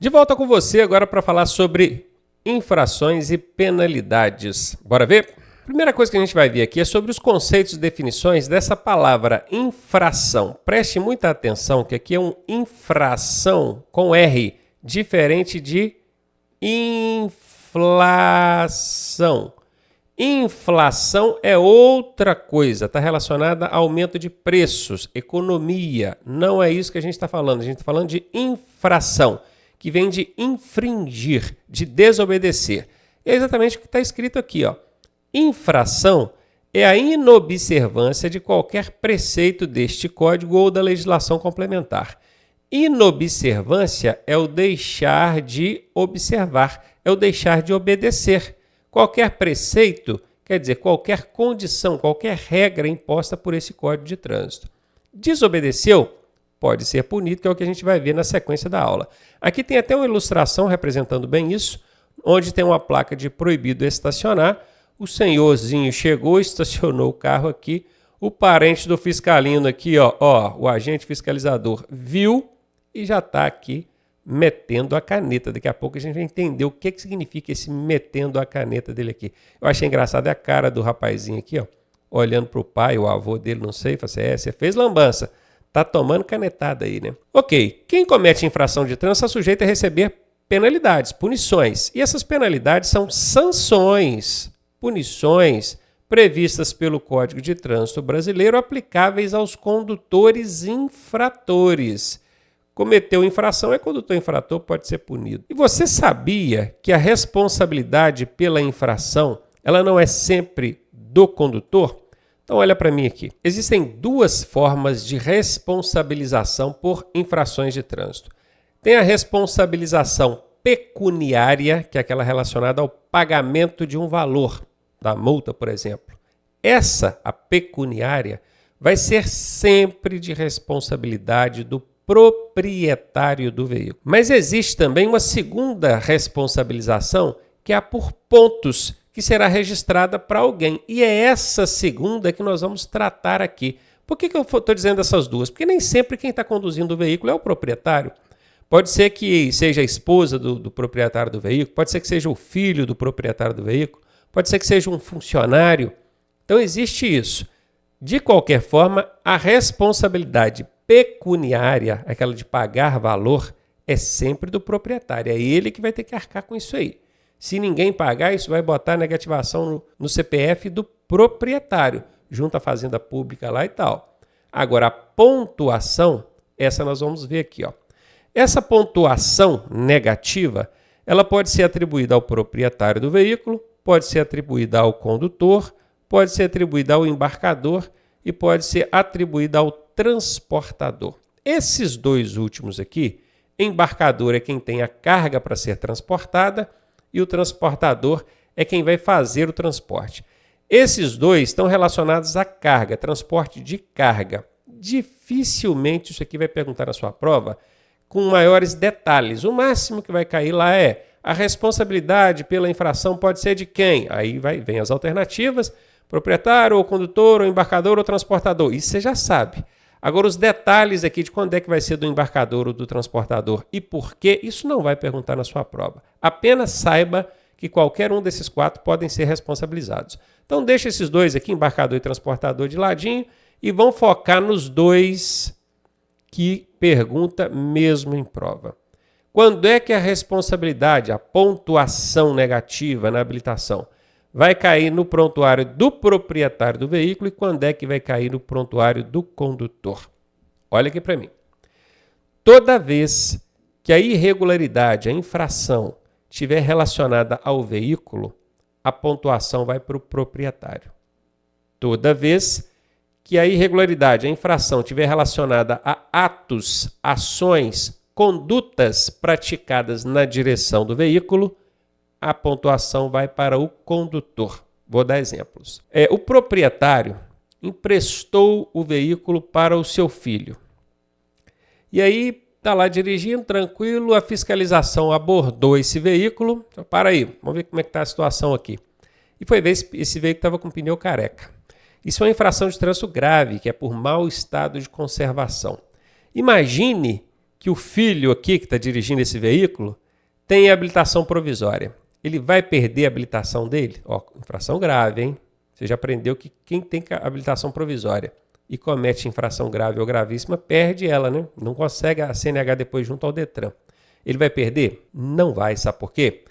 De volta com você agora para falar sobre infrações e penalidades. Bora ver? Primeira coisa que a gente vai ver aqui é sobre os conceitos e definições dessa palavra infração. Preste muita atenção que aqui é um infração com R, diferente de inflação. Inflação é outra coisa, está relacionada a aumento de preços, economia. Não é isso que a gente está falando. A gente está falando de infração, que vem de infringir, de desobedecer. É exatamente o que está escrito aqui, ó. Infração é a inobservância de qualquer preceito deste código ou da legislação complementar. Inobservância é o deixar de observar, é o deixar de obedecer. Qualquer preceito quer dizer qualquer condição, qualquer regra imposta por esse código de trânsito. Desobedeceu? Pode ser punido, que é o que a gente vai ver na sequência da aula. Aqui tem até uma ilustração representando bem isso, onde tem uma placa de proibido estacionar. O senhorzinho chegou, estacionou o carro aqui. O parente do fiscalino aqui, o agente fiscalizador, viu e já está aqui metendo a caneta. Daqui a pouco a gente vai entender o que significa esse metendo a caneta dele aqui. Eu achei engraçado a cara do rapazinho aqui, olhando para o pai, o avô dele, não sei, falei assim, você fez lambança. Tá tomando canetada aí, né? Ok, quem comete infração de trânsito está sujeito a receber penalidades, punições. E essas penalidades são sanções, punições previstas pelo Código de Trânsito Brasileiro aplicáveis aos condutores infratores. Cometeu infração, condutor infrator, pode ser punido. E você sabia que a responsabilidade pela infração, ela não é sempre do condutor? Então olha para mim aqui. Existem duas formas de responsabilização por infrações de trânsito. Tem a responsabilização pecuniária, que é aquela relacionada ao pagamento de um valor, da multa, por exemplo. Essa, a pecuniária, vai ser sempre de responsabilidade do proprietário do veículo. Mas existe também uma segunda responsabilização, que é a por pontos, que será registrada para alguém. E é essa segunda que nós vamos tratar aqui. Por que eu estou dizendo essas duas? Porque nem sempre quem está conduzindo o veículo é o proprietário. Pode ser que seja a esposa do proprietário do veículo, pode ser que seja o filho do proprietário do veículo, pode ser que seja um funcionário. Então existe isso. De qualquer forma, a responsabilidade pecuniária, aquela de pagar valor, é sempre do proprietário. É ele que vai ter que arcar com isso aí. Se ninguém pagar, isso vai botar negativação no CPF do proprietário, junto à fazenda pública lá e tal. Agora, a pontuação, essa nós vamos ver aqui, Essa pontuação negativa, ela pode ser atribuída ao proprietário do veículo, pode ser atribuída ao condutor, pode ser atribuída ao embarcador e pode ser atribuída ao transportador. Esses dois últimos aqui, embarcador é quem tem a carga para ser transportada, e o transportador é quem vai fazer o transporte. Esses dois estão relacionados à carga, transporte de carga. Dificilmente isso aqui vai perguntar na sua prova com maiores detalhes. O máximo que vai cair lá é a responsabilidade pela infração pode ser de quem? Aí vem as alternativas, proprietário, ou condutor, ou embarcador, ou transportador. Isso você já sabe. Agora, os detalhes aqui de quando é que vai ser do embarcador ou do transportador e por quê, isso não vai perguntar na sua prova. Apenas saiba que qualquer um desses quatro podem ser responsabilizados. Então, deixa esses dois aqui, embarcador e transportador, de ladinho e vão focar nos dois que pergunta mesmo em prova. Quando é que a responsabilidade, a pontuação negativa na habilitação, vai cair no prontuário do proprietário do veículo e quando é que vai cair no prontuário do condutor? Olha aqui para mim. Toda vez que a irregularidade, a infração, estiver relacionada ao veículo, a pontuação vai para o proprietário. Toda vez que a irregularidade, a infração, estiver relacionada a atos, ações, condutas praticadas na direção do veículo, a pontuação vai para o condutor. Vou dar exemplos. O proprietário emprestou o veículo para o seu filho. E aí está lá dirigindo, tranquilo, a fiscalização abordou esse veículo. Então, para aí, vamos ver como é que está a situação aqui. E foi ver esse veículo estava com pneu careca. Isso é uma infração de trânsito grave, que é por mau estado de conservação. Imagine que que o filho aqui que está dirigindo esse veículo tem habilitação provisória. Ele vai perder a habilitação dele? Ó, infração grave, hein? Você já aprendeu que quem tem habilitação provisória e comete infração grave ou gravíssima, perde ela, né? Não consegue a CNH depois junto ao Detran. Ele vai perder? Não vai, sabe por quê?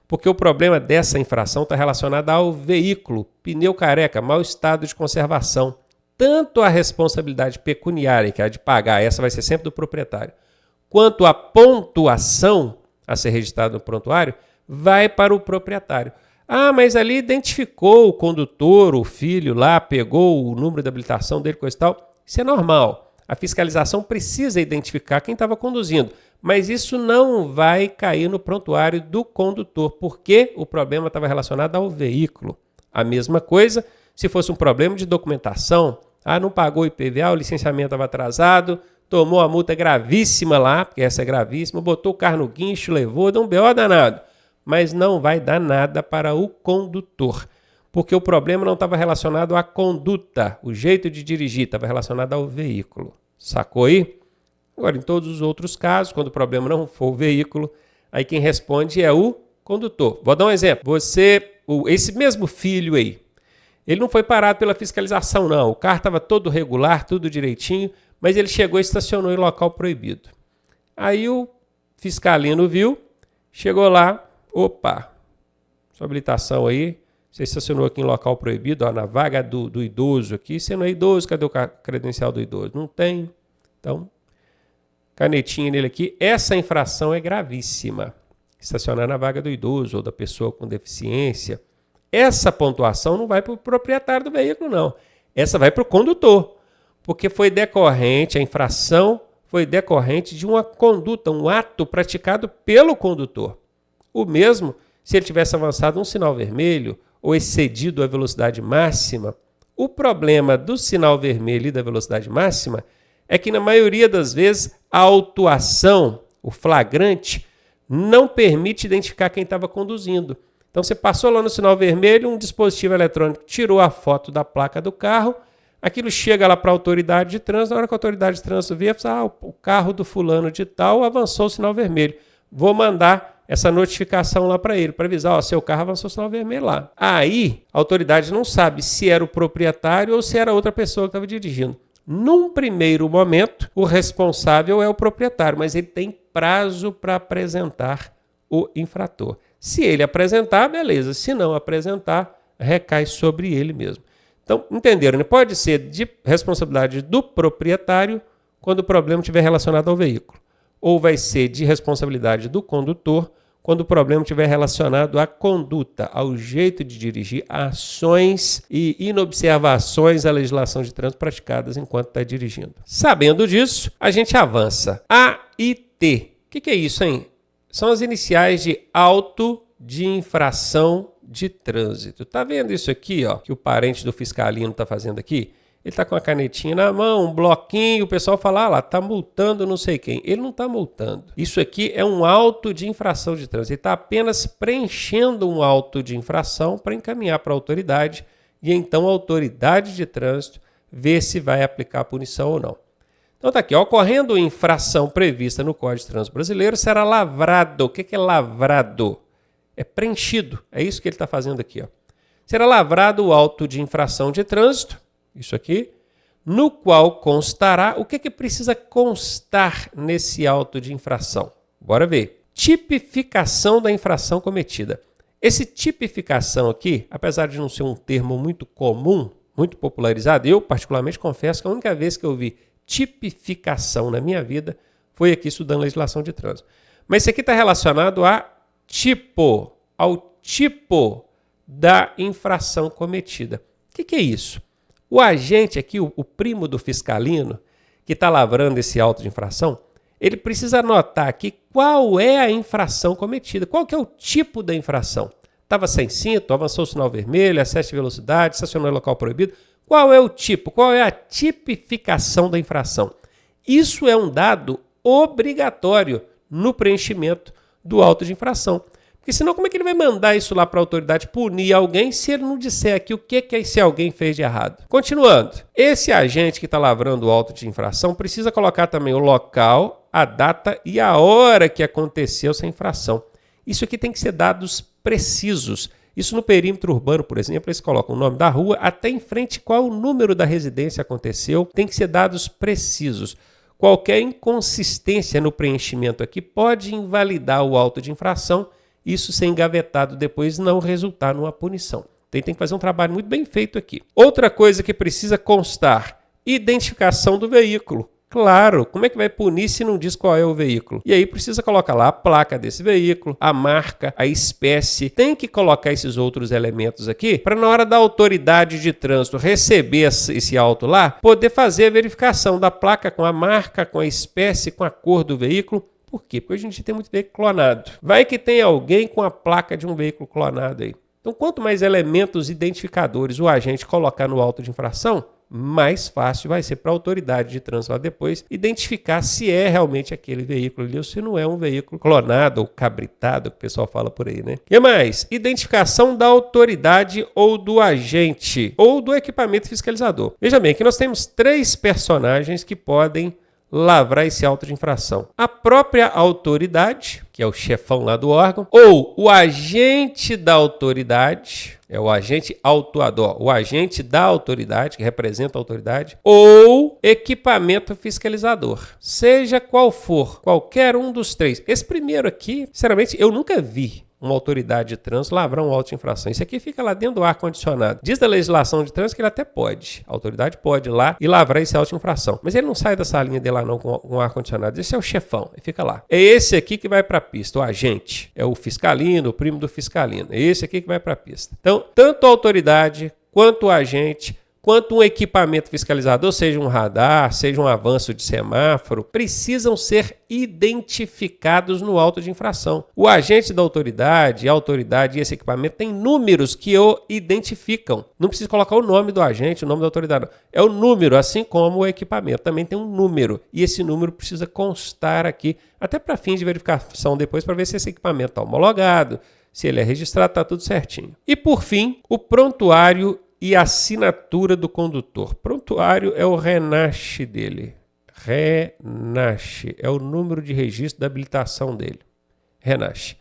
Porque o problema dessa infração está relacionado ao veículo, pneu careca, mau estado de conservação. Tanto a responsabilidade pecuniária, que é a de pagar, essa vai ser sempre do proprietário, quanto a pontuação a ser registrada no prontuário, vai para o proprietário. Ah, mas ali identificou o condutor, o filho lá, pegou o número de habilitação dele, coisa e tal. Isso é normal. A fiscalização precisa identificar quem estava conduzindo, mas isso não vai cair no prontuário do condutor, porque o problema estava relacionado ao veículo. A mesma coisa se fosse um problema de documentação. Ah, não pagou o IPVA, o licenciamento estava atrasado, tomou uma multa gravíssima lá, porque essa é gravíssima, botou o carro no guincho, levou, deu um BO danado. Mas não vai dar nada para o condutor, porque o problema não estava relacionado à conduta, o jeito de dirigir, estava relacionado ao veículo. Sacou aí? Agora, em todos os outros casos, quando o problema não for o veículo, aí quem responde é o condutor. Vou dar um exemplo. Esse mesmo filho aí, ele não foi parado pela fiscalização, não. O carro estava todo regular, tudo direitinho, mas ele chegou e estacionou em local proibido. Aí o fiscalino viu, chegou lá, opa, sua habilitação aí, você estacionou aqui em local proibido, ó, na vaga do idoso aqui, você não é idoso, cadê o credencial do idoso? Não tem. Então, canetinha nele aqui, essa infração é gravíssima. Estacionar na vaga do idoso ou da pessoa com deficiência. Essa pontuação não vai para o proprietário do veículo, não. Essa vai para o condutor, porque a infração foi decorrente de uma conduta, um ato praticado pelo condutor. O mesmo se ele tivesse avançado um sinal vermelho ou excedido a velocidade máxima. O problema do sinal vermelho e da velocidade máxima é que, na maioria das vezes, a autuação, o flagrante, não permite identificar quem estava conduzindo. Então, você passou lá no sinal vermelho, um dispositivo eletrônico tirou a foto da placa do carro, aquilo chega lá para a autoridade de trânsito, na hora que a autoridade de trânsito vê, o carro do fulano de tal avançou o sinal vermelho. Vou mandar essa notificação lá para ele, para avisar, seu carro avançou o sinal vermelho lá. Aí, a autoridade não sabe se era o proprietário ou se era outra pessoa que estava dirigindo. Num primeiro momento, o responsável é o proprietário, mas ele tem prazo para apresentar o infrator. Se ele apresentar, beleza. Se não apresentar, recai sobre ele mesmo. Então, entenderam, né? Pode ser de responsabilidade do proprietário quando o problema estiver relacionado ao veículo. Ou vai ser de responsabilidade do condutor quando o problema estiver relacionado à conduta, ao jeito de dirigir, a ações e inobservações à legislação de trânsito praticadas enquanto está dirigindo. Sabendo disso, a gente avança. AIT. O que é isso, hein? São as iniciais de auto de infração de trânsito. Tá vendo isso aqui, ó, que o parente do fiscalino está fazendo aqui? Ele está com a canetinha na mão, um bloquinho, o pessoal fala, lá, está multando não sei quem. Ele não está multando. Isso aqui é um auto de infração de trânsito. Ele está apenas preenchendo um auto de infração para encaminhar para a autoridade e então a autoridade de trânsito vê se vai aplicar a punição ou não. Então está aqui, ocorrendo infração prevista no Código de Trânsito Brasileiro, será lavrado. O que é lavrado? É preenchido. É isso que ele está fazendo aqui. Ó. Será lavrado o auto de infração de trânsito, isso aqui, no qual constará, o que precisa constar nesse auto de infração? Bora ver. Tipificação da infração cometida. Esse tipificação aqui, apesar de não ser um termo muito comum, muito popularizado, eu particularmente confesso que a única vez que eu vi tipificação na minha vida foi aqui estudando legislação de trânsito. Mas isso aqui está relacionado ao tipo da infração cometida. O que é isso? O agente aqui, o primo do fiscalino, que está lavrando esse auto de infração, ele precisa anotar aqui qual é a infração cometida, qual que é o tipo da infração. Estava sem cinto, avançou o sinal vermelho, excesso de velocidade, estacionou em local proibido. Qual é o tipo? Qual é a tipificação da infração? Isso é um dado obrigatório no preenchimento do auto de infração. Porque senão como é que ele vai mandar isso lá para a autoridade punir alguém se ele não disser aqui o que esse alguém fez de errado? Continuando, esse agente que está lavrando o auto de infração precisa colocar também o local, a data e a hora que aconteceu essa infração. Isso aqui tem que ser dados precisos. Isso no perímetro urbano, por exemplo, eles colocam o nome da rua, até em frente qual o número da residência aconteceu, tem que ser dados precisos. Qualquer inconsistência no preenchimento aqui pode invalidar o auto de infração, isso ser engavetado depois não resultar numa punição. Tem que fazer um trabalho muito bem feito aqui. Outra coisa que precisa constar, identificação do veículo. Claro, como é que vai punir se não diz qual é o veículo? E aí precisa colocar lá a placa desse veículo, a marca, a espécie. Tem que colocar esses outros elementos aqui para na hora da autoridade de trânsito receber esse auto lá, poder fazer a verificação da placa com a marca, com a espécie, com a cor do veículo. Por quê? Porque hoje em dia tem muito veículo clonado. Vai que tem alguém com a placa de um veículo clonado aí. Então, quanto mais elementos identificadores o agente colocar no auto de infração, mais fácil vai ser para a autoridade de trânsito lá depois identificar se é realmente aquele veículo ali ou se não é um veículo clonado ou cabritado, que o pessoal fala por aí, né? E mais, identificação da autoridade ou do agente ou do equipamento fiscalizador. Veja bem, aqui nós temos 3 personagens que podem lavrar esse auto de infração. A própria autoridade, que é o chefão lá do órgão, ou o agente da autoridade, é o agente autuador, o agente da autoridade, que representa a autoridade, ou equipamento fiscalizador. Seja qual for, qualquer um dos 3. Esse primeiro aqui, sinceramente, eu nunca vi uma autoridade de trânsito lavrar um auto de infração. Isso aqui fica lá dentro do ar-condicionado. Diz da legislação de trânsito que ele até pode. A autoridade pode ir lá e lavrar esse auto de infração. Mas ele não sai da salinha dele lá não com o ar-condicionado. Esse é o chefão. Ele fica lá. É esse aqui que vai para a pista, o agente. É o fiscalino, o primo do fiscalino. É esse aqui que vai para a pista. Então, tanto a autoridade quanto o agente, quanto um equipamento fiscalizador, seja um radar, seja um avanço de semáforo, precisam ser identificados no auto de infração. O agente da autoridade, a autoridade e esse equipamento têm números que o identificam. Não precisa colocar o nome do agente, o nome da autoridade. Não. É o número, assim como o equipamento também tem um número. E esse número precisa constar aqui, até para fins de verificação depois, para ver se esse equipamento está homologado, se ele é registrado, está tudo certinho. E por fim, o prontuário e assinatura do condutor. Prontuário é o RENASH dele. RENASH é o número de registro da habilitação dele. RENASH.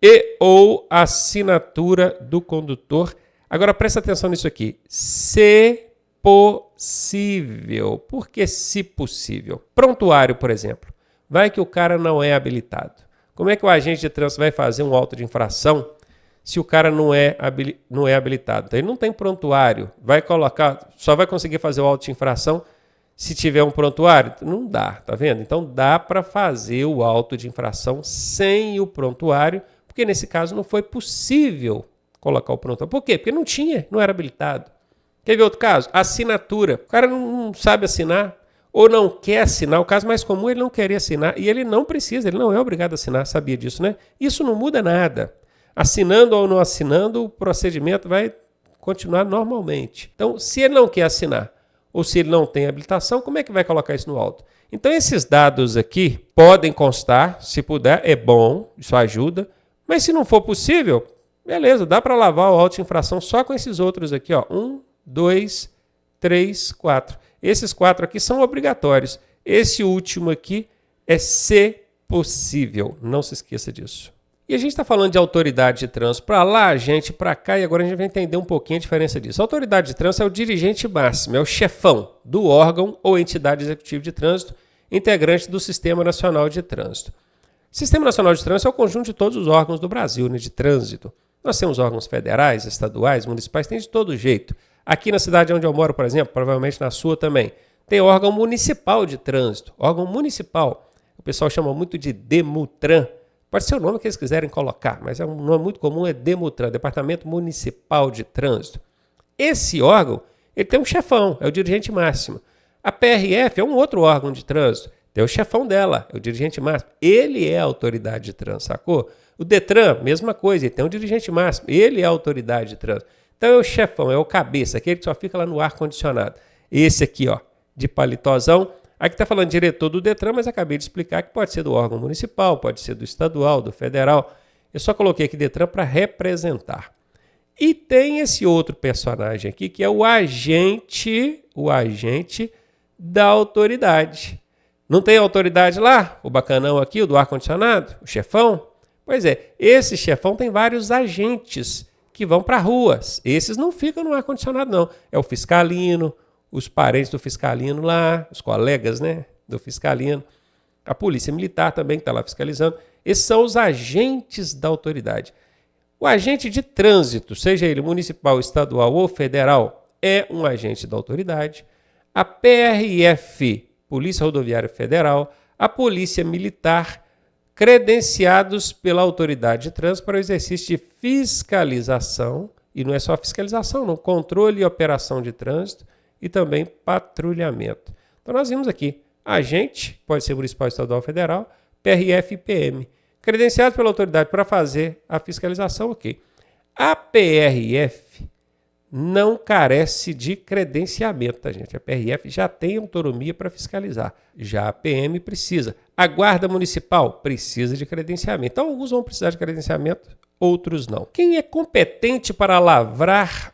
E ou assinatura do condutor. Agora presta atenção nisso aqui. Se possível. Por que se possível? Prontuário, por exemplo. Vai que o cara não é habilitado. Como é que o agente de trânsito vai fazer um auto de infração se o cara não é habilitado? Então, ele não tem prontuário. Vai colocar, só vai conseguir fazer o auto de infração se tiver um prontuário? Não dá, tá vendo? Então dá para fazer o auto de infração sem o prontuário, porque nesse caso não foi possível colocar o prontuário. Por quê? Porque não tinha, não era habilitado. Quer ver outro caso? Assinatura. O cara não sabe assinar ou não quer assinar. O caso mais comum é ele não querer assinar e ele não precisa, ele não é obrigado a assinar. Sabia disso, né? Isso não muda nada. Assinando ou não assinando, o procedimento vai continuar normalmente. Então, se ele não quer assinar ou se ele não tem habilitação, como é que vai colocar isso no auto? Então, esses dados aqui podem constar, se puder, é bom, isso ajuda. Mas se não for possível, beleza, dá para lavar o auto de infração só com esses outros aqui, ó. 1, 2, 3, 4. Esses 4 aqui são obrigatórios. Esse último aqui é se possível. Não se esqueça disso. E a gente está falando de autoridade de trânsito para lá, gente, para cá, e agora a gente vai entender um pouquinho a diferença disso. A autoridade de trânsito é o dirigente máximo, é o chefão do órgão ou entidade executiva de trânsito, integrante do Sistema Nacional de Trânsito. O Sistema Nacional de Trânsito é o conjunto de todos os órgãos do Brasil, né, de trânsito. Nós temos órgãos federais, estaduais, municipais, tem de todo jeito. Aqui na cidade onde eu moro, por exemplo, provavelmente na sua também, tem órgão municipal de trânsito. Órgão municipal, o pessoal chama muito de DEMUTRAN. Pode ser o nome que eles quiserem colocar, mas é um nome muito comum, é DEMUTRAN, Departamento Municipal de Trânsito. Esse órgão, ele tem um chefão, é o dirigente máximo. A PRF é um outro órgão de trânsito, tem o chefão dela, é o dirigente máximo. Ele é a autoridade de trânsito, sacou? O DETRAN, mesma coisa, ele tem um dirigente máximo, ele é a autoridade de trânsito. Então é o chefão, é o cabeça, aquele que só fica lá no ar-condicionado. Esse aqui, ó, de palitozão. Aqui está falando diretor do DETRAN, mas acabei de explicar que pode ser do órgão municipal, pode ser do estadual, do federal. Eu só coloquei aqui Detran para representar. E tem esse outro personagem aqui, que é o agente da autoridade. Não tem autoridade lá? O bacanão aqui, o do ar-condicionado? O chefão? Pois é, esse chefão tem vários agentes que vão para ruas. Esses não ficam no ar-condicionado, não. É o fiscalino, os parentes do fiscalino lá, os colegas, né, do fiscalino, a polícia militar também que está lá fiscalizando. Esses são os agentes da autoridade. O agente de trânsito, seja ele municipal, estadual ou federal, é um agente da autoridade. A PRF, Polícia Rodoviária Federal, a Polícia Militar, credenciados pela autoridade de trânsito para o exercício de fiscalização, e não é só fiscalização, não, controle e operação de trânsito e também patrulhamento. Então nós vimos aqui, agente, pode ser municipal, estadual ou federal, PRF e PM, credenciados pela autoridade para fazer a fiscalização, ok. A PRF não carece de credenciamento, tá, gente? A PRF já tem autonomia para fiscalizar. Já a PM precisa. A Guarda Municipal precisa de credenciamento. Então, alguns vão precisar de credenciamento, outros não. Quem é competente para lavrar?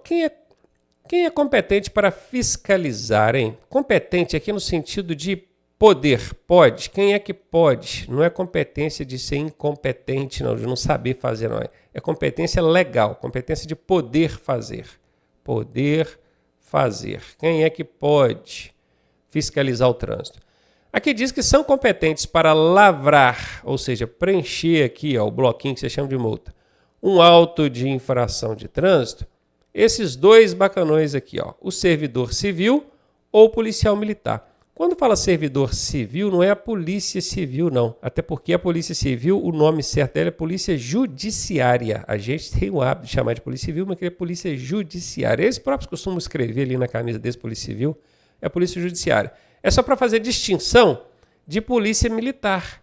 Quem é competente para fiscalizar, hein? Competente aqui no sentido de poder, pode. Quem é que pode? Não é competência de ser incompetente, não, de não saber fazer, não. É competência legal, competência de poder fazer. Poder fazer. Quem é que pode fiscalizar o trânsito? Aqui diz que são competentes para lavrar, ou seja, preencher aqui o bloquinho que você chama de multa, um auto de infração de trânsito, esses dois bacanões aqui, o servidor civil ou o policial militar. Quando fala servidor civil, não é a polícia civil, não. Até porque a polícia civil, o nome certo dela é polícia judiciária. A gente tem o hábito de chamar de polícia civil, mas que é polícia judiciária. Eles próprios costumam escrever ali na camisa desse polícia civil, é polícia judiciária. É só para fazer distinção de polícia militar.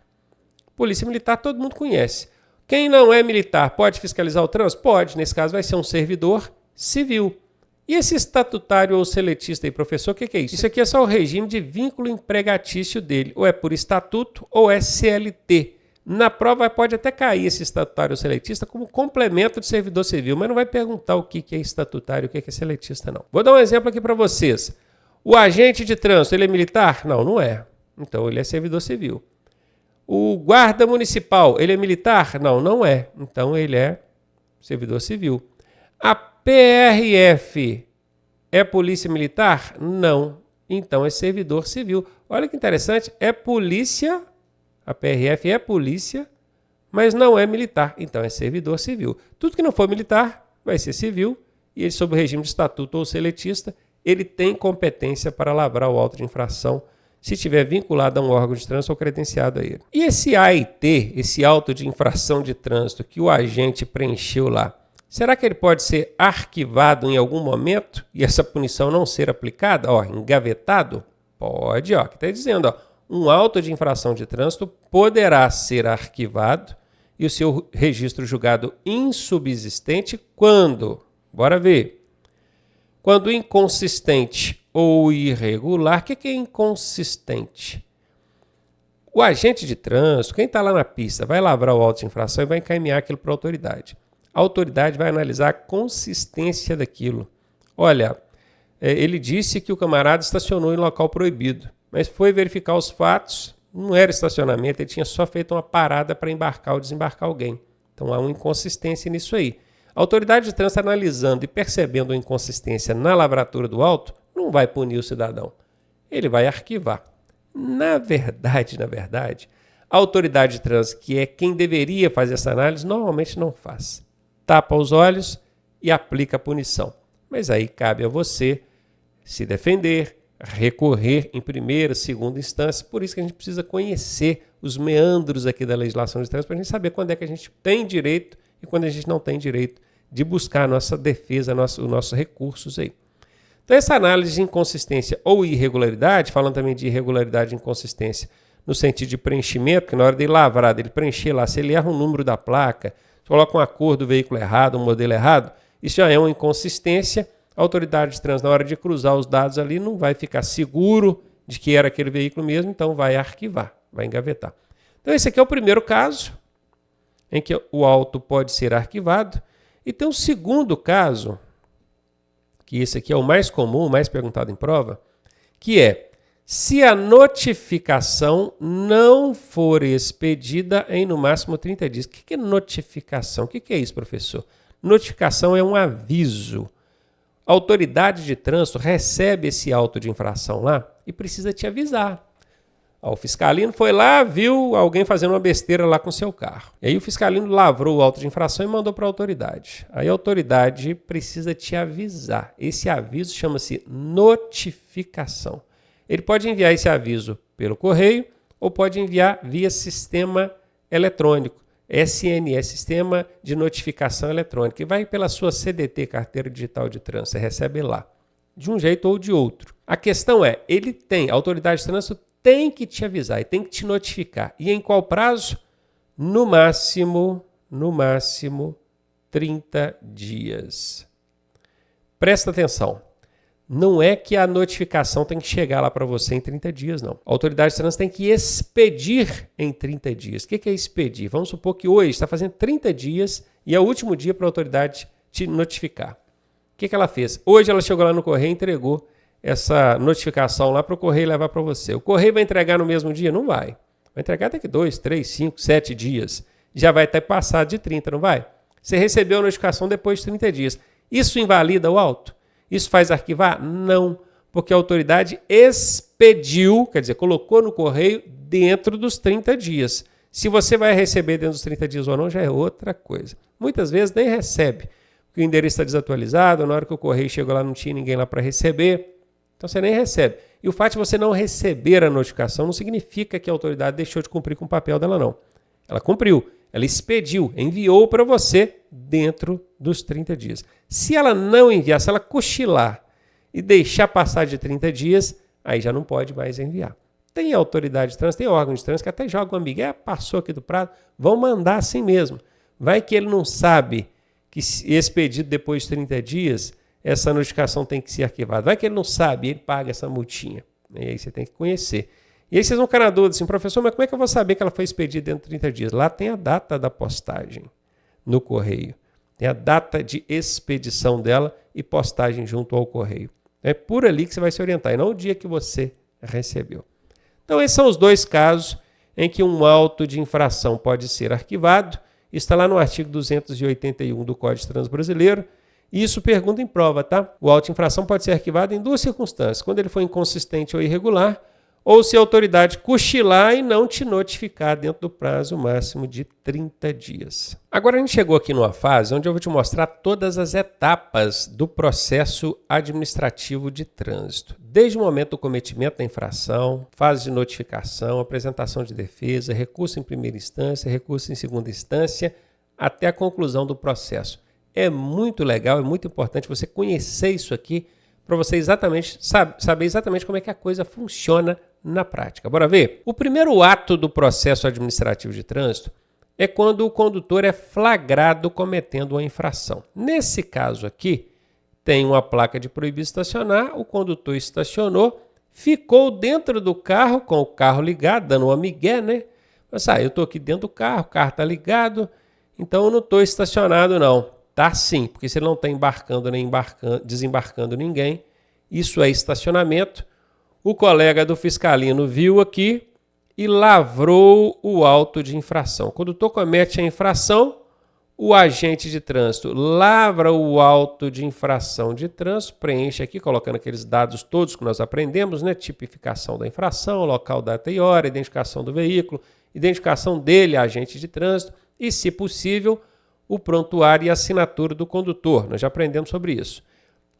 Polícia militar todo mundo conhece. Quem não é militar pode fiscalizar o trânsito? Pode. Nesse caso vai ser um servidor civil. E esse estatutário ou seletista aí, professor, o que é isso? Isso aqui é só o regime de vínculo empregatício dele. Ou é por estatuto ou é CLT. Na prova pode até cair esse estatutário ou seletista como complemento de servidor civil, mas não vai perguntar o que é estatutário e o que é seletista, não. Vou dar um exemplo aqui para vocês. O agente de trânsito, ele é militar? Não, não é. Então ele é servidor civil. O guarda municipal, ele é militar? Não, não é. Então ele é servidor civil. A PRF é polícia militar? Não. Então é servidor civil. Olha que interessante, é polícia, a PRF é polícia, mas não é militar. Então é servidor civil. Tudo que não for militar vai ser civil e ele, sob o regime de estatuto ou seletista, ele tem competência para lavrar o auto de infração se estiver vinculado a um órgão de trânsito ou credenciado a ele. E esse AIT, esse auto de infração de trânsito que o agente preencheu lá, será que ele pode ser arquivado em algum momento e essa punição não ser aplicada? Engavetado? Pode, que está dizendo, um auto de infração de trânsito poderá ser arquivado e o seu registro julgado insubsistente quando? Bora ver. Quando inconsistente ou irregular. O que é inconsistente? O agente de trânsito, quem está lá na pista, vai lavrar o auto de infração e vai encaminhar aquilo para a autoridade. A autoridade vai analisar a consistência daquilo. Olha, ele disse que o camarada estacionou em local proibido, mas foi verificar os fatos, não era estacionamento, ele tinha só feito uma parada para embarcar ou desembarcar alguém. Então há uma inconsistência nisso aí. A autoridade de trânsito, analisando e percebendo a inconsistência na lavratura do auto, não vai punir o cidadão. Ele vai arquivar. Na verdade, a autoridade de trânsito, que é quem deveria fazer essa análise, normalmente não faz. Tapa os olhos e aplica a punição. Mas aí cabe a você se defender, recorrer em primeira, segunda instância. Por isso que a gente precisa conhecer os meandros aqui da legislação de trânsito para a gente saber quando é que a gente tem direito e quando a gente não tem direito de buscar a nossa defesa, os nossos recursos aí. Então essa análise de inconsistência ou irregularidade, falando também de irregularidade e inconsistência no sentido de preenchimento, que na hora de lavrar, dele preencher lá, se ele erra o número da placa, se coloca uma cor do veículo errado, um modelo errado, isso já é uma inconsistência. A autoridade de trânsito, na hora de cruzar os dados ali, não vai ficar seguro de que era aquele veículo mesmo, então vai arquivar, vai engavetar. Então esse aqui é o primeiro caso. em que o auto pode ser arquivado. E tem um segundo caso, que esse aqui é o mais comum, o mais perguntado em prova, que é se a notificação não for expedida em no máximo 30 dias. O que é notificação? O que é isso, professor? Notificação é um aviso. A autoridade de trânsito recebe esse auto de infração lá e precisa te avisar. O fiscalino foi lá, viu alguém fazendo uma besteira lá com seu carro. E aí o fiscalino lavrou o auto de infração e mandou para a autoridade. Aí a autoridade precisa te avisar. Esse aviso chama-se notificação. Ele pode enviar esse aviso pelo correio ou pode enviar via sistema eletrônico. SNS, Sistema de Notificação Eletrônica, e vai pela sua CDT, Carteira Digital de Trânsito, você recebe lá, de um jeito ou de outro. A questão é, a autoridade de trânsito tem que te avisar e tem que te notificar. E em qual prazo? No máximo 30 dias. Presta atenção. Não é que a notificação tem que chegar lá para você em 30 dias, não. A autoridade de trânsito tem que expedir em 30 dias. O que é expedir? Vamos supor que hoje está fazendo 30 dias e é o último dia para a autoridade te notificar. O que ela fez? Hoje ela chegou lá no correio e entregou essa notificação lá para o correio levar para você. O correio vai entregar no mesmo dia? Não vai. Vai entregar daqui 2, 3, 5, 7 dias. Já vai ter passado de 30, não vai? Você recebeu a notificação depois de 30 dias. Isso invalida o auto? Isso faz arquivar? Não, porque a autoridade expediu, quer dizer, colocou no correio dentro dos 30 dias. Se você vai receber dentro dos 30 dias ou não, já é outra coisa. Muitas vezes nem recebe, porque o endereço está desatualizado, na hora que o correio chegou lá não tinha ninguém lá para receber, então você nem recebe. E o fato de você não receber a notificação não significa que a autoridade deixou de cumprir com o papel dela, não. Ela cumpriu. Ela expediu, enviou para você dentro dos 30 dias. Se ela não enviar, se ela cochilar e deixar passar de 30 dias, aí já não pode mais enviar. Tem autoridade de trânsito, tem órgão de trânsito que até joga uma migué, passou aqui do prazo, vão mandar assim mesmo. Vai que ele não sabe que expedido depois de 30 dias, essa notificação tem que ser arquivada. Vai que ele não sabe, ele paga essa multinha. E aí você tem que conhecer. E aí vocês vão ficar na dúvida assim, professor, mas como é que eu vou saber que ela foi expedida dentro de 30 dias? Lá tem a data da postagem no correio. Tem a data de expedição dela e postagem junto ao correio. É por ali que você vai se orientar, e não o dia que você recebeu. Então esses são os dois casos em que um auto de infração pode ser arquivado. Está lá no artigo 281 do Código de Trânsito Brasileiro. E isso pergunta em prova, tá? O auto de infração pode ser arquivado em duas circunstâncias. Quando ele for inconsistente ou irregular, ou se a autoridade cochilar e não te notificar dentro do prazo máximo de 30 dias. Agora a gente chegou aqui numa fase onde eu vou te mostrar todas as etapas do processo administrativo de trânsito. Desde o momento do cometimento da infração, fase de notificação, apresentação de defesa, recurso em primeira instância, recurso em segunda instância, até a conclusão do processo. É muito legal, é muito importante você conhecer isso aqui para você saber exatamente como é que a coisa funciona na prática. Bora ver? O primeiro ato do processo administrativo de trânsito é quando o condutor é flagrado cometendo uma infração. Nesse caso aqui, tem uma placa de proibido estacionar, o condutor estacionou, ficou dentro do carro, com o carro ligado, dando uma migué, né? Mas, eu estou aqui dentro do carro, o carro está ligado, então eu não estou estacionado não. Tá sim, porque você não está embarcando nem desembarcando ninguém. Isso é estacionamento. O colega do fiscalino viu aqui e lavrou o auto de infração. O condutor comete a infração, o agente de trânsito lavra o auto de infração de trânsito, preenche aqui, colocando aqueles dados todos que nós aprendemos, né? Tipificação da infração, local, data e hora, identificação do veículo, identificação dele, agente de trânsito e, se possível, o prontuário e a assinatura do condutor. Nós já aprendemos sobre isso.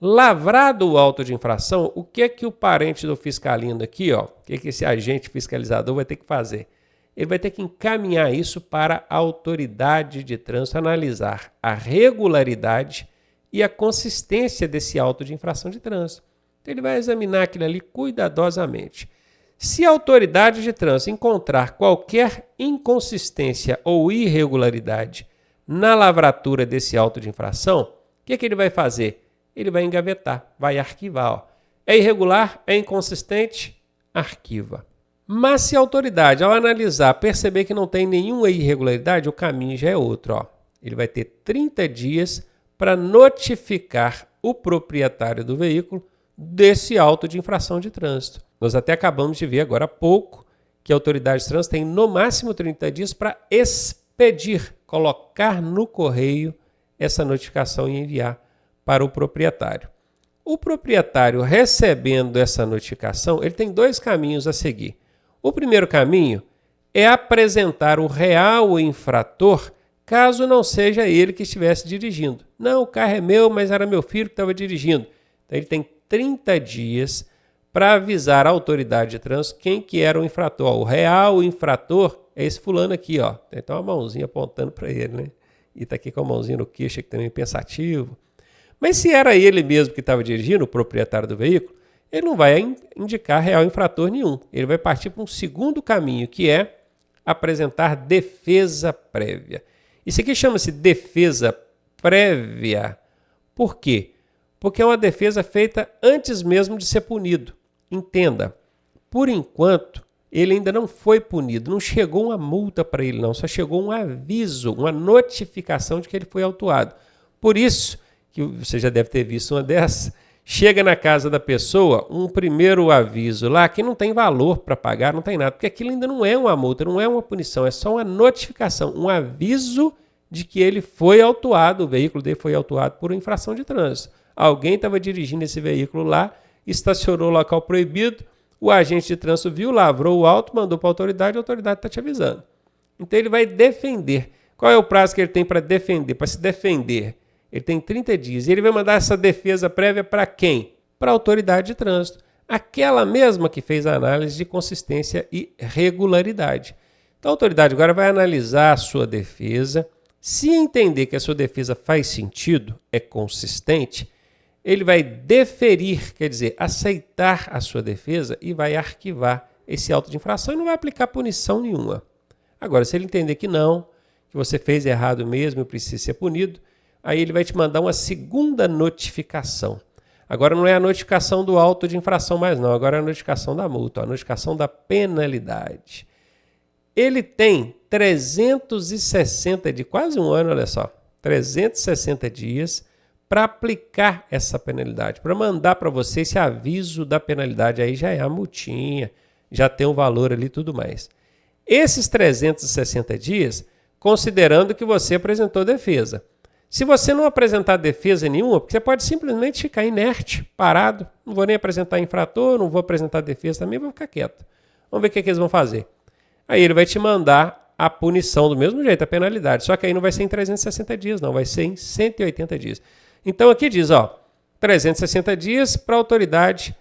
Lavrado o auto de infração, o que é que o parente do fiscalino aqui, o que é que esse agente fiscalizador vai ter que fazer? Ele vai ter que encaminhar isso para a autoridade de trânsito, analisar a regularidade e a consistência desse auto de infração de trânsito. Então, ele vai examinar aquilo ali cuidadosamente. Se a autoridade de trânsito encontrar qualquer inconsistência ou irregularidade na lavratura desse auto de infração, o que é que ele vai fazer? Ele vai engavetar, vai arquivar. É irregular? É inconsistente? Arquiva. Mas se a autoridade, ao analisar, perceber que não tem nenhuma irregularidade, o caminho já é outro. Ó. Ele vai ter 30 dias para notificar o proprietário do veículo desse auto de infração de trânsito. Nós até acabamos de ver agora há pouco que a autoridade de trânsito tem no máximo 30 dias para expedir, colocar no correio essa notificação e enviar para o proprietário. O proprietário recebendo essa notificação, ele tem 2 caminhos a seguir. O primeiro caminho é apresentar o real infrator, caso não seja ele que estivesse dirigindo. Não, o carro é meu, mas era meu filho que estava dirigindo. Então ele tem 30 dias para avisar a autoridade de trânsito quem que era o infrator. O real infrator é esse fulano aqui, ó. Tem até uma mãozinha apontando para ele, né? E está aqui com a mãozinha no queixo, que também é pensativo. Mas se era ele mesmo que estava dirigindo, o proprietário do veículo, ele não vai indicar real infrator nenhum. Ele vai partir para um segundo caminho, que é apresentar defesa prévia. Isso aqui chama-se defesa prévia. Por quê? Porque é uma defesa feita antes mesmo de ser punido. Entenda, por enquanto, ele ainda não foi punido, não chegou uma multa para ele não, só chegou um aviso, uma notificação de que ele foi autuado. Por isso, que você já deve ter visto uma dessas, chega na casa da pessoa um primeiro aviso lá que não tem valor para pagar, não tem nada, porque aquilo ainda não é uma multa, não é uma punição, é só uma notificação, um aviso de que ele foi autuado, o veículo dele foi autuado por infração de trânsito. Alguém estava dirigindo esse veículo lá, estacionou no local proibido, o agente de trânsito viu, lavrou o auto, mandou para a autoridade está te avisando. Então ele vai defender. Qual é o prazo que ele tem para defender, para se defender? Ele tem 30 dias. E ele vai mandar essa defesa prévia para quem? Para a autoridade de trânsito. Aquela mesma que fez a análise de consistência e regularidade. Então a autoridade agora vai analisar a sua defesa. Se entender que a sua defesa faz sentido, é consistente, ele vai deferir, quer dizer, aceitar a sua defesa e vai arquivar esse auto de infração e não vai aplicar punição nenhuma. Agora, se ele entender que não, que você fez errado mesmo e precisa ser punido, aí ele vai te mandar uma segunda notificação. Agora não é a notificação do auto de infração mais não, agora é a notificação da multa, a notificação da penalidade. Ele tem 360 de quase um ano, olha só, 360 dias para aplicar essa penalidade, para mandar para você esse aviso da penalidade, aí já é a multinha, já tem um valor ali e tudo mais. Esses 360 dias, considerando que você apresentou defesa. Se você não apresentar defesa nenhuma, porque você pode simplesmente ficar inerte, parado, não vou nem apresentar infrator, não vou apresentar defesa também, vou ficar quieto. Vamos ver o que eles vão fazer. Aí ele vai te mandar a punição do mesmo jeito, a penalidade, só que aí não vai ser em 360 dias, não, vai ser em 180 dias. Então aqui diz, 360 dias para a autoridade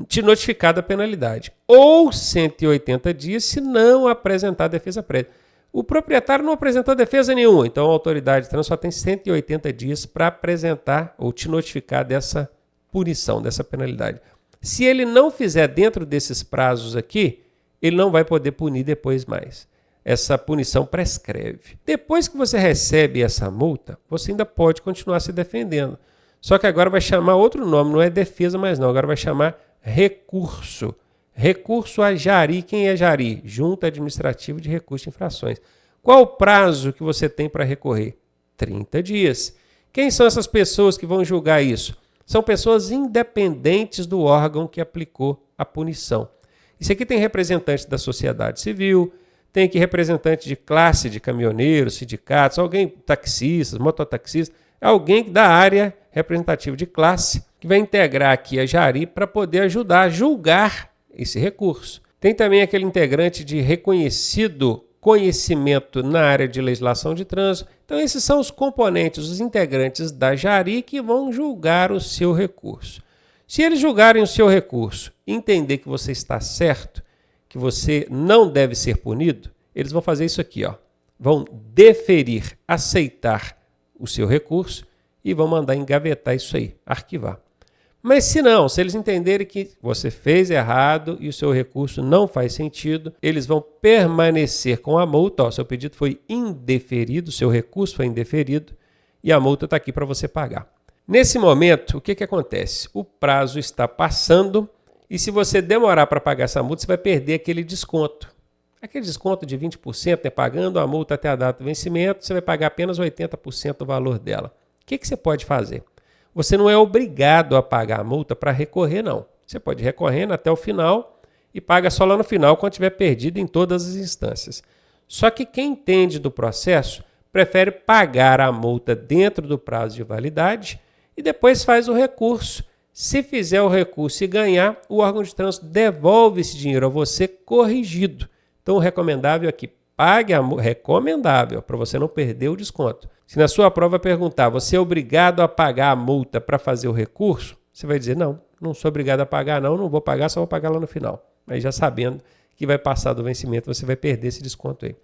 te notificar da penalidade, ou 180 dias se não apresentar defesa prévia. O proprietário não apresentou defesa nenhuma, então a autoridade de trânsito só tem 180 dias para apresentar ou te notificar dessa punição, dessa penalidade. Se ele não fizer dentro desses prazos aqui, ele não vai poder punir depois mais. Essa punição prescreve. Depois que você recebe essa multa, você ainda pode continuar se defendendo. Só que agora vai chamar outro nome, não é defesa mais não, agora vai chamar recurso. Recurso a JARI. Quem é JARI? Junta Administrativa de Recursos de Infrações. Qual o prazo que você tem para recorrer? 30 dias. Quem são essas pessoas que vão julgar isso? São pessoas independentes do órgão que aplicou a punição. Isso aqui tem representantes da sociedade civil, tem aqui representante de classe de caminhoneiros, sindicatos, alguém, taxistas, mototaxistas, alguém da área representativa de classe que vai integrar aqui a JARI para poder ajudar a julgar esse recurso. Tem também aquele integrante de reconhecido conhecimento na área de legislação de trânsito. Então esses são os componentes, os integrantes da JARI que vão julgar o seu recurso. Se eles julgarem o seu recurso e entender que você está certo, que você não deve ser punido, eles vão fazer isso aqui, vão deferir, aceitar o seu recurso e vão mandar engavetar isso aí, arquivar. Mas se não, se eles entenderem que você fez errado e o seu recurso não faz sentido, eles vão permanecer com a multa, seu pedido foi indeferido, seu recurso foi indeferido e a multa está aqui para você pagar. Nesse momento, o que acontece? O prazo está passando E se você demorar para pagar essa multa, você vai perder aquele desconto. Aquele desconto de 20%, né? Pagando a multa até a data do vencimento, você vai pagar apenas 80% do valor dela. O que você pode fazer? Você não é obrigado a pagar a multa para recorrer, não. Você pode ir recorrendo até o final e paga só lá no final, quando tiver perdido em todas as instâncias. Só que quem entende do processo prefere pagar a multa dentro do prazo de validade e depois faz o recurso. Se fizer o recurso e ganhar, o órgão de trânsito devolve esse dinheiro a você corrigido. Então, o recomendável é que pague a multa, recomendável, para você não perder o desconto. Se na sua prova perguntar, você é obrigado a pagar a multa para fazer o recurso? Você vai dizer, não sou obrigado a pagar, não vou pagar, só vou pagar lá no final. Mas já sabendo que vai passar do vencimento, você vai perder esse desconto aí.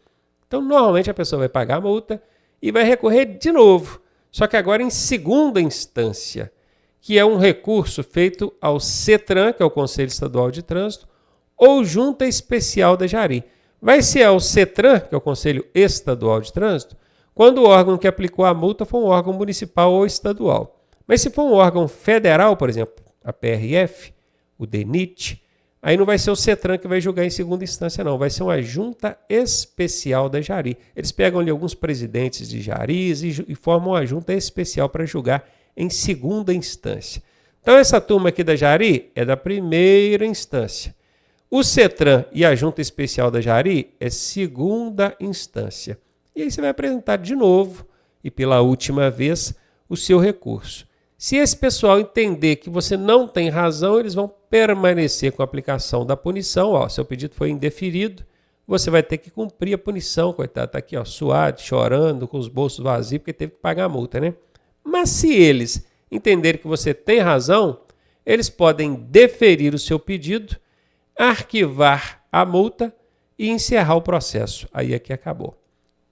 Então, normalmente a pessoa vai pagar a multa e vai recorrer de novo, só que agora em segunda instância, que é um recurso feito ao CETRAN, que é o Conselho Estadual de Trânsito, ou Junta Especial da Jari. Vai ser ao CETRAN, que é o Conselho Estadual de Trânsito, quando o órgão que aplicou a multa for um órgão municipal ou estadual. Mas se for um órgão federal, por exemplo, a PRF, o DENIT, aí não vai ser o CETRAN que vai julgar em segunda instância, não. Vai ser uma Junta Especial da Jari. Eles pegam ali alguns presidentes de Jaris e formam uma Junta Especial para julgar em segunda instância. Então, essa turma aqui da Jari é da primeira instância. O CETRAN e a Junta Especial da Jari é segunda instância. E aí você vai apresentar de novo e pela última vez o seu recurso. Se esse pessoal entender que você não tem razão, eles vão permanecer com a aplicação da punição. Seu pedido foi indeferido, você vai ter que cumprir a punição, coitado. Está aqui, suado, chorando, com os bolsos vazios, porque teve que pagar a multa, né? Mas se eles entenderem que você tem razão, eles podem deferir o seu pedido, arquivar a multa e encerrar o processo. Aí aqui acabou.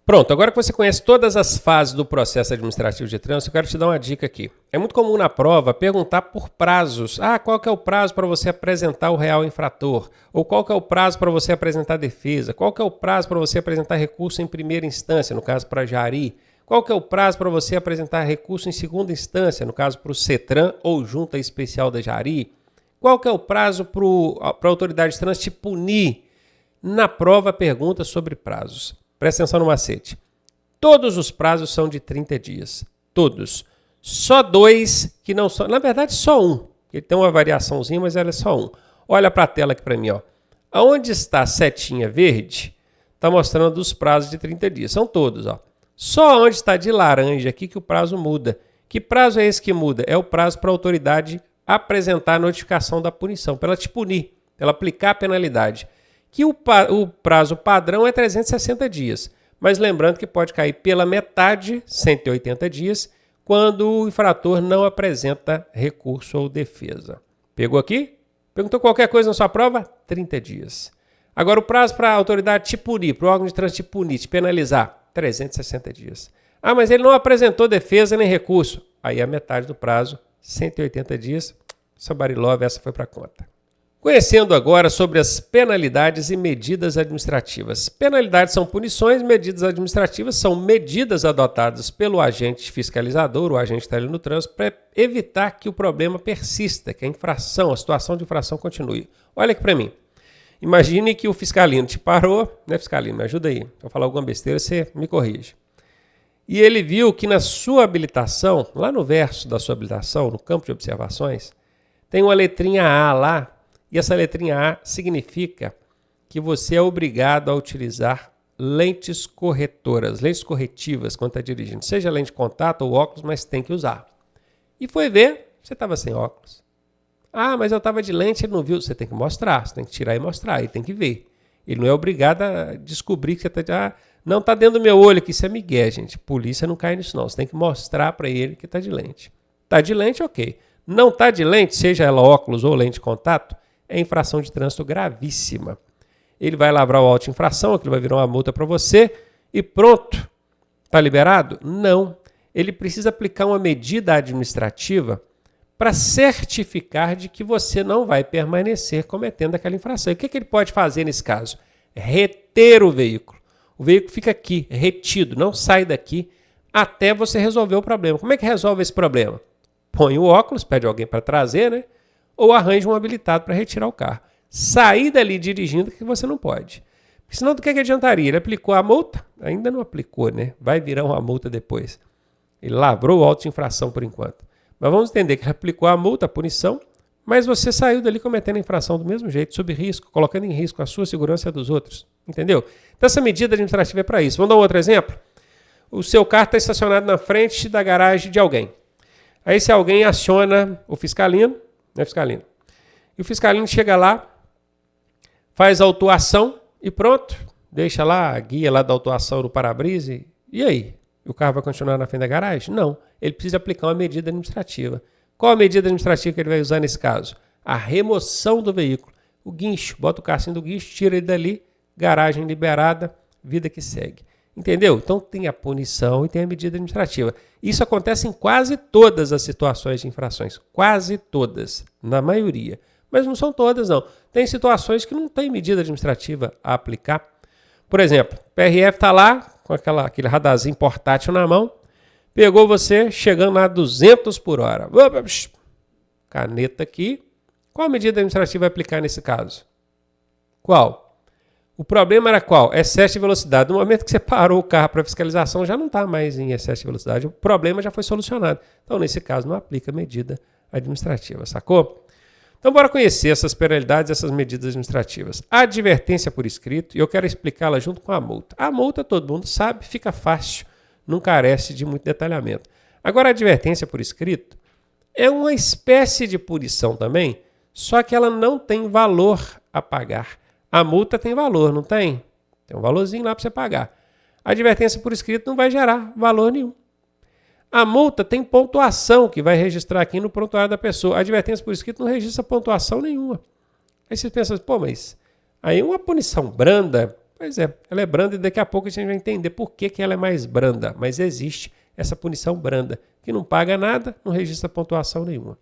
Pronto, agora que você conhece todas as fases do processo administrativo de trânsito, eu quero te dar uma dica aqui. É muito comum na prova perguntar por prazos. Qual que é o prazo para você apresentar o real infrator? Ou qual que é o prazo para você apresentar defesa? Qual que é o prazo para você apresentar recurso em primeira instância, no caso para Jari? Qual que é o prazo para você apresentar recurso em segunda instância, no caso para o CETRAN ou Junta Especial da Jari? Qual que é o prazo para a autoridade de trânsito te punir? Na prova pergunta sobre prazos. Presta atenção no macete. Todos os prazos são de 30 dias. Todos. Só dois que não são. Na verdade, só um. Ele tem uma variaçãozinha, mas ela é só um. Olha para a tela aqui para mim. Aonde está a setinha verde, está mostrando os prazos de 30 dias. São todos. Só onde está de laranja aqui que o prazo muda. Que prazo é esse que muda? É o prazo para a autoridade apresentar a notificação da punição, para ela te punir, para ela aplicar a penalidade. Que o prazo padrão é 360 dias. Mas lembrando que pode cair pela metade, 180 dias, quando o infrator não apresenta recurso ou defesa. Pegou aqui? Perguntou qualquer coisa na sua prova? 30 dias. Agora o prazo para a autoridade te punir, para o órgão de trânsito te punir, te penalizar, 360 dias. Mas ele não apresentou defesa nem recurso. Aí a metade do prazo, 180 dias. Somebody love, essa foi para conta. Conhecendo agora sobre as penalidades e medidas administrativas. Penalidades são punições, medidas administrativas são medidas adotadas pelo agente fiscalizador, o agente que está ali no trânsito, para evitar que o problema persista, que a infração, a situação de infração continue. Olha aqui para mim. Imagine que o fiscalino te parou, né, fiscalino, me ajuda aí. Se eu falar alguma besteira, você me corrige. E ele viu que na sua habilitação, lá no verso da sua habilitação, no campo de observações, tem uma letrinha A lá. E essa letrinha A significa que você é obrigado a utilizar lentes corretoras, lentes corretivas quando está dirigindo. Seja lente de contato ou óculos, mas tem que usar. E foi ver, você estava sem óculos. Mas eu estava de lente, ele não viu. Você tem que mostrar, você tem que tirar e mostrar, ele tem que ver. Ele não é obrigado a descobrir que você está não está dentro do meu olho aqui, isso é migué, gente. Polícia não cai nisso não, você tem que mostrar para ele que está de lente. Está de lente, ok. Não está de lente, seja ela óculos ou lente de contato, é infração de trânsito gravíssima. Ele vai lavrar o auto de infração, aquilo vai virar uma multa para você e pronto. Está liberado? Não. Ele precisa aplicar uma medida administrativa para certificar de que você não vai permanecer cometendo aquela infração. E o que ele pode fazer nesse caso? Reter o veículo. O veículo fica aqui, retido, não sai daqui até você resolver o problema. Como é que resolve esse problema? Põe o óculos, pede alguém para trazer, né? ou arranje um habilitado para retirar o carro. Sair dali dirigindo que você não pode. Porque senão do que adiantaria? Ele aplicou a multa? Ainda não aplicou, né? Vai virar uma multa depois. Ele lavrou o auto de infração por enquanto. Mas vamos entender que ele aplicou a multa, a punição, mas você saiu dali cometendo a infração do mesmo jeito, sob risco, colocando em risco a sua segurança e a dos outros. Entendeu? Então essa medida administrativa é para isso. Vamos dar um outro exemplo? O seu carro está estacionado na frente da garagem de alguém. Aí esse alguém aciona o fiscalino, né, fiscalino? E o fiscalino chega lá, faz a autuação e pronto. Deixa lá a guia lá da autuação no para-brisa e aí? O carro vai continuar na frente da garagem? Não. Ele precisa aplicar uma medida administrativa. Qual a medida administrativa que ele vai usar nesse caso? A remoção do veículo. O guincho. Bota o carro do guincho, tira ele dali, garagem liberada, vida que segue. Entendeu? Então tem a punição e tem a medida administrativa. Isso acontece em quase todas as situações de infrações. Quase todas. Na maioria. Mas não são todas, não. Tem situações que não tem medida administrativa a aplicar. Por exemplo, o PRF está lá com aquele radarzinho portátil na mão, pegou você chegando lá a 200 por hora. Caneta aqui. Qual a medida administrativa vai aplicar nesse caso? Qual? O problema era qual? Excesso de velocidade. No momento que você parou o carro para fiscalização, já não está mais em excesso de velocidade. O problema já foi solucionado. Então, nesse caso, não aplica medida administrativa, sacou? Então, bora conhecer essas penalidades, essas medidas administrativas. A advertência por escrito, e eu quero explicá-la junto com a multa. A multa, todo mundo sabe, fica fácil, não carece de muito detalhamento. Agora, a advertência por escrito é uma espécie de punição também, só que ela não tem valor a pagar. A multa tem valor, não tem? Tem um valorzinho lá para você pagar. A advertência por escrito não vai gerar valor nenhum. A multa tem pontuação que vai registrar aqui no prontuário da pessoa. A advertência por escrito não registra pontuação nenhuma. Aí você pensa, pô, mas aí uma punição branda, pois é, ela é branda e daqui a pouco a gente vai entender por que ela é mais branda. Mas existe essa punição branda, que não paga nada, não registra pontuação nenhuma.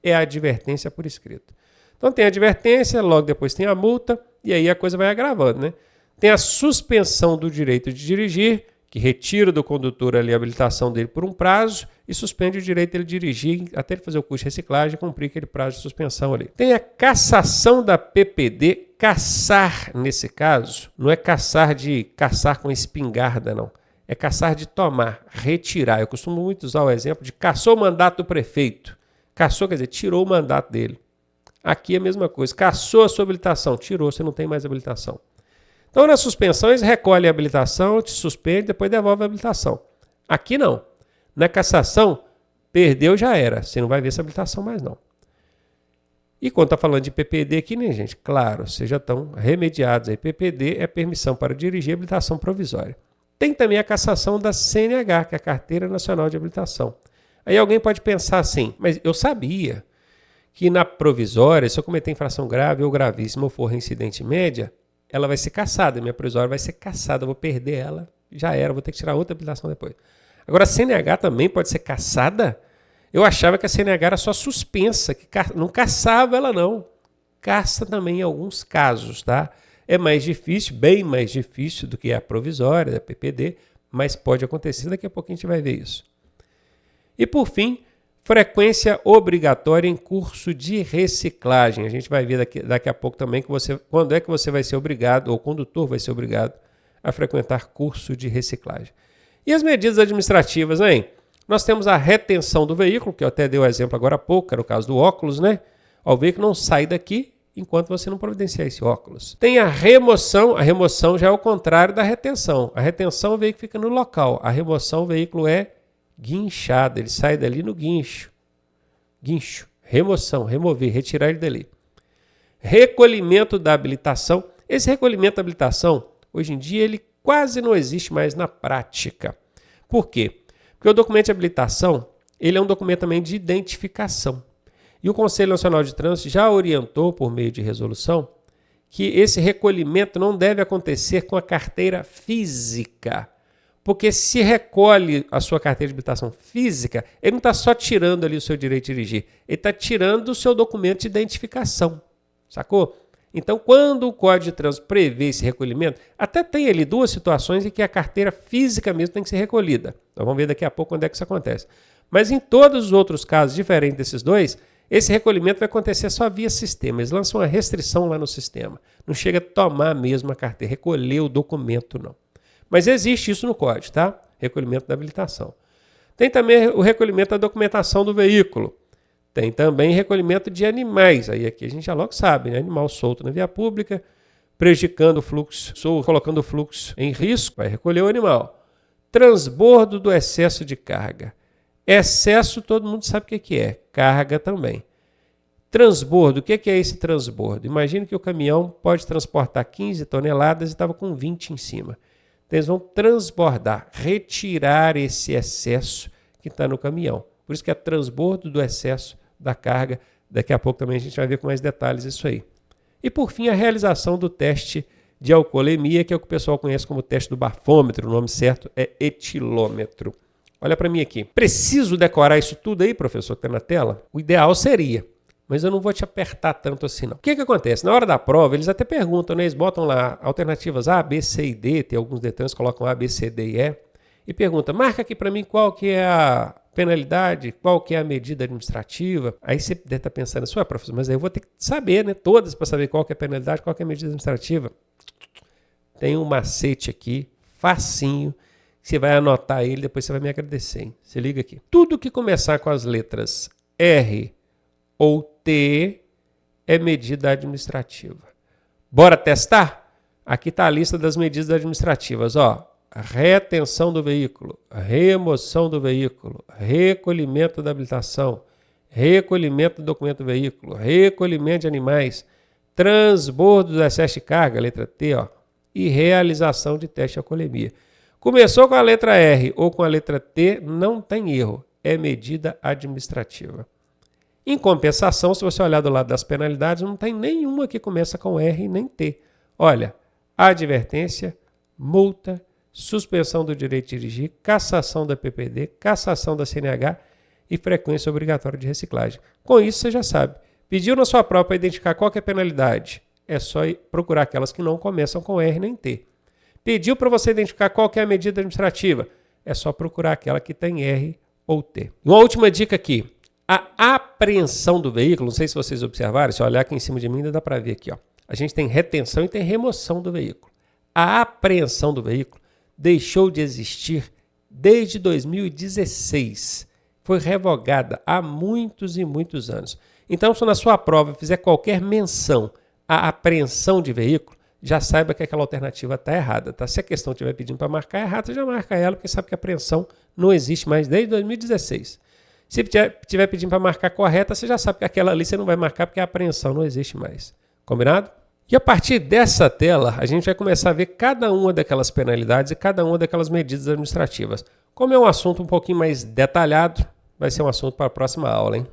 É a advertência por escrito. Então tem a advertência, logo depois tem a multa, e aí a coisa vai agravando, né? Tem a suspensão do direito de dirigir, que retira do condutor ali a habilitação dele por um prazo e suspende o direito dele dirigir até ele fazer o curso de reciclagem e cumprir aquele prazo de suspensão ali. Tem a cassação da PPD. Caçar, nesse caso, não é caçar de caçar com espingarda, não. É caçar de tomar, retirar. Eu costumo muito usar o exemplo de cassou o mandato do prefeito. Cassou, quer dizer, tirou o mandato dele. Aqui é a mesma coisa. Cassou a sua habilitação, tirou, você não tem mais habilitação. Então, nas suspensões, recolhe a habilitação, te suspende, depois devolve a habilitação. Aqui não. Na cassação, perdeu, já era. Você não vai ver essa habilitação mais, não. E quando está falando de PPD aqui, né, gente? Claro, vocês já estão remediados aí. PPD é permissão para dirigir habilitação provisória. Tem também a cassação da CNH, que é a Carteira Nacional de Habilitação. Aí alguém pode pensar assim, mas eu sabia que na provisória, se eu cometer infração grave ou gravíssima ou for reincidente média, ela vai ser cassada, minha provisória vai ser cassada, eu vou perder ela, já era, vou ter que tirar outra habilitação depois. Agora, a CNH também pode ser cassada? Eu achava que a CNH era só suspensa, que não cassava ela não. Caça também em alguns casos, tá? É mais difícil, bem mais difícil do que a provisória, da PPD, mas pode acontecer, daqui a pouquinho a gente vai ver isso. E por fim, frequência obrigatória em curso de reciclagem. A gente vai ver daqui a pouco também quando é que você vai ser obrigado, ou o condutor vai ser obrigado a frequentar curso de reciclagem. E as medidas administrativas, hein? Nós temos a retenção do veículo, que eu até dei o exemplo agora há pouco, era o caso do óculos, né? O veículo não sai daqui enquanto você não providenciar esse óculos. Tem a remoção já é o contrário da retenção. A retenção, o veículo fica no local. A remoção, o veículo é guinchado, ele sai dali no guincho. Guincho, remoção, remover, retirar ele dali. Recolhimento da habilitação. Esse recolhimento da habilitação, hoje em dia, ele quase não existe mais na prática. Por quê? Porque o documento de habilitação, ele é um documento também de identificação. E o Conselho Nacional de Trânsito já orientou, por meio de resolução, que esse recolhimento não deve acontecer com a carteira física. Porque se recolhe a sua carteira de habilitação física, ele não está só tirando ali o seu direito de dirigir, ele está tirando o seu documento de identificação, sacou? Então, quando o Código de Trânsito prevê esse recolhimento, até tem ali duas situações em que a carteira física mesmo tem que ser recolhida. Então, vamos ver daqui a pouco onde é que isso acontece. Mas em todos os outros casos, diferente desses dois, Esse recolhimento vai acontecer só via sistema. Eles lançam uma restrição lá no sistema. Não chega a tomar mesmo a carteira, recolher o documento, não. Mas existe isso no código, tá? Recolhimento da habilitação. Tem também o recolhimento da documentação do veículo. Tem também recolhimento de animais. Aí aqui a gente já logo sabe, né? Animal solto na via pública, prejudicando o fluxo, ou colocando o fluxo em risco, vai recolher o animal. Transbordo do excesso de carga. Excesso, todo mundo sabe o que é. Carga também. Transbordo, o que é esse transbordo? Imagine que o caminhão pode transportar 15 toneladas e estava com 20 em cima. Então eles vão transbordar, retirar esse excesso que está no caminhão. Por isso que é transbordo do excesso da carga. Daqui a pouco também a gente vai ver com mais detalhes isso aí. E por fim, a realização do teste de alcoolemia, que é o que o pessoal conhece como teste do bafômetro. O nome certo é etilômetro. Olha para mim aqui. Preciso decorar isso tudo aí, professor, que está na tela? O ideal seria, mas eu não vou te apertar tanto assim, não. O que acontece? Na hora da prova, eles até perguntam, né? Eles botam lá alternativas A, B, C e D, tem alguns detalhes que colocam A, B, C, D e E, e pergunta, marca aqui para mim qual que é a penalidade, qual que é a medida administrativa. Aí você deve estar pensando assim, professor, mas aí eu vou ter que saber, né? Todas para saber qual que é a penalidade, qual que é a medida administrativa. Tem um macete aqui, facinho, você vai anotar ele, depois você vai me agradecer, hein? Se liga aqui. Tudo que começar com as letras R ou T é medida administrativa. Bora testar? Aqui está a lista das medidas administrativas. Ó, retenção do veículo, remoção do veículo, recolhimento da habilitação, recolhimento do documento do veículo, recolhimento de animais, transbordo do excesso de carga, letra T, ó, e realização de teste de alcoolemia. Começou com a letra R ou com a letra T, não tem erro, é medida administrativa. Em compensação, se você olhar do lado das penalidades, não tem nenhuma que começa com R nem T. Olha, advertência, multa, suspensão do direito de dirigir, cassação da PPD, cassação da CNH e frequência obrigatória de reciclagem. Com isso, você já sabe. Pediu na sua prova para identificar qual que é a penalidade, é só procurar aquelas que não começam com R nem T. Pediu para você identificar qual que é a medida administrativa, é só procurar aquela que tem R ou T. Uma última dica aqui. A apreensão do veículo, não sei se vocês observaram, se olhar aqui em cima de mim ainda dá para ver aqui. Ó. A gente tem retenção e tem remoção do veículo. A apreensão do veículo deixou de existir desde 2016. Foi revogada há muitos e muitos anos. Então, se na sua prova fizer qualquer menção à apreensão de veículo, já saiba que aquela alternativa está errada. Tá? Se a questão estiver pedindo para marcar errado, você já marca ela, porque sabe que a apreensão não existe mais desde 2016. Se estiver pedindo para marcar correta, você já sabe que aquela ali você não vai marcar porque a apreensão não existe mais. Combinado? E a partir dessa tela, a gente vai começar a ver cada uma daquelas penalidades e cada uma daquelas medidas administrativas. Como é um assunto um pouquinho mais detalhado, vai ser um assunto para a próxima aula, hein?